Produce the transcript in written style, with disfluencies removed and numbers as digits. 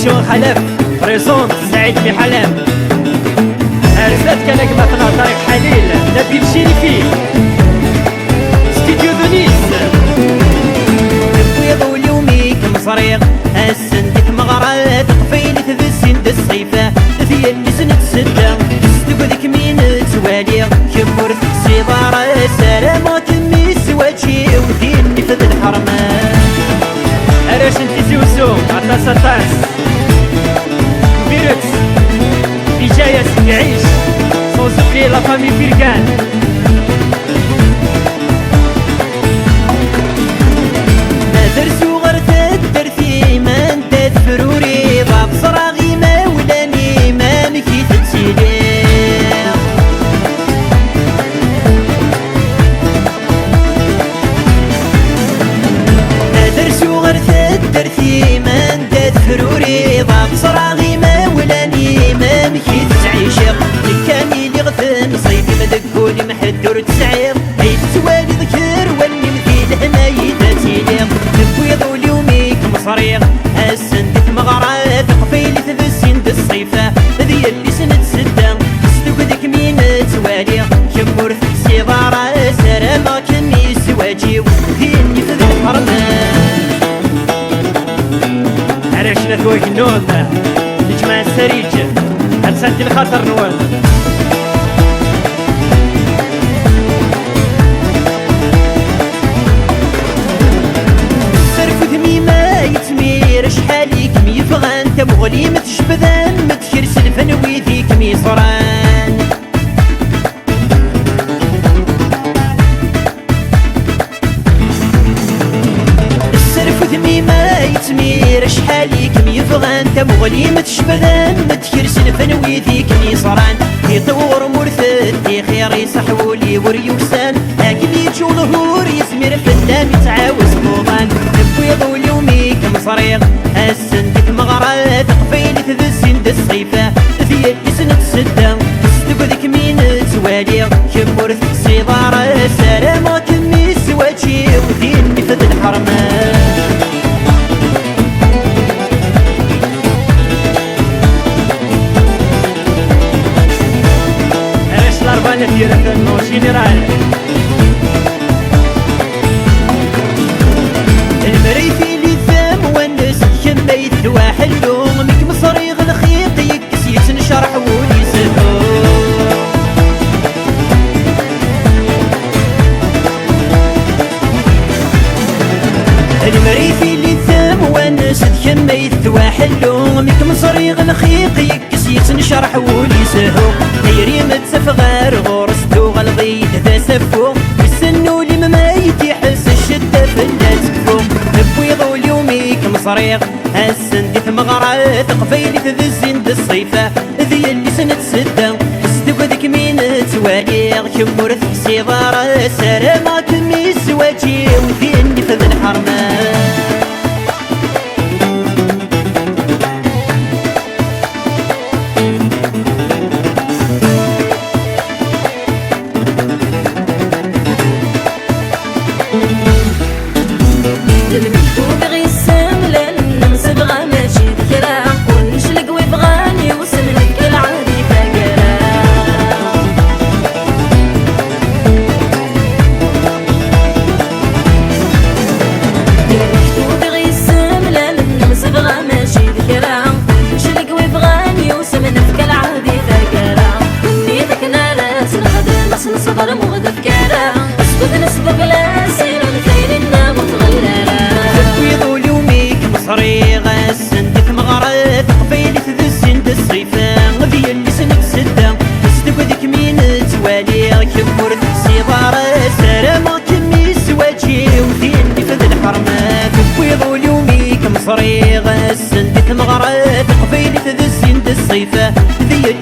شو خلف فريسون سعيد في حلم ارسلت كانك مثلا طريق حليل نبيل شريفي ستوديو دونيس البيض واليوميك مصريغ السن كيف مغرات قفيلة ذي السن ذي الصيفة ذي اللي سنة ستة ستبذك مين توالي كمور في السيطرة سلامات ميس وجهي وديني في ذي الحرمان اراش انتي زوزو عطاس عطاس بيرتس بجاية يعيش صوصف لي لا فامي فيركان درسو غرتت درتي ما انت تفروري ضاب صراغي ما ولاني ما مكي تتسيلي درسو غرتت درتي ما انت تفروري ضاب صراغي ما ولاني ما مكي تتعيشق كاني اللي غثن صيدي مدقولي محدور تسعير هيد توالي ذكر واني مثيل هناي تاتيلي البيض واليوميك مصريغ السن ديك مغرات قفيلي ذي السن ذي الصيفة ذي اللي سنة ستة ستوقدك مين توالي كمور في السيطرة سلامة كمي سواجي وديني في ذي الحرمان علاش نثويك النوم نجمع السريج هتسدي الخطر نوم يتمير شحالي كم يفغان تبغلي متشبذان متكرس الفنوي ذيك ميصران السرف ذمي ما يتمير شحالي كم يفغان تبغلي متشبذان متكرس الفنوي ذيك ميصران يطور مرثد خير يصحولي وريوسان لكن يجو ظهور يسمير فلان يتعاوز موضان البيض واليوميك مصريغ السن كيف مغرات قفيلة ذي السن ذي الصيفة ذي اللي سنة ستة ستبذك مين توالي كمور في السيطرة سلامة كمي سواجي وديني في ذي الحرمان علاش الأربانة ديالك النور جينيرال المريثي اللي ثام والناس كميت الواحد لوم ميك مصريغ الخيط يكس يتنشرح وليسهو المريثي اللي ثام والناس كميت واحد لوم ميك مصريغ الخيط يكس يتنشرح وليسهو خيري متسفغار غورستو غلغيت ذا سفو السنو اللي مميت يحس الشدة في الناس كفو البيض واليوميك مصريغ السن ديك مغرات قفيلة ذي الزين ذي الصيفة ذي اللي سنة ستة ستبذك مين تواليغ كمور في السيطرة سلامة كمي سواجي وديني في ذي الحرمان المكتوب غيسام لأن مسبغة ماشي ذكرى كلش لقوي بغاني وسملك العادي فقرا المكتوب غيسام لأن مسبغة ماشي ذكرى كلش لقوي بغاني وسملك العادي فقرا نيتك ناس نخدم نصبر مغدى فكرة اسكت نسبق لا سير الخير النام وتغلى مصريغ السن ديك مغرات قفيلة ذي السن ذي الصيفة ذي اللي سنة ستة ستبذك مين توالي كمور في السيطرة سلامة كمي سواجي وديني في ذي الحرمان البيض واليوميك مصريغ السن ديك مغرات قفيلة ذي السن ذي الصيفة ذي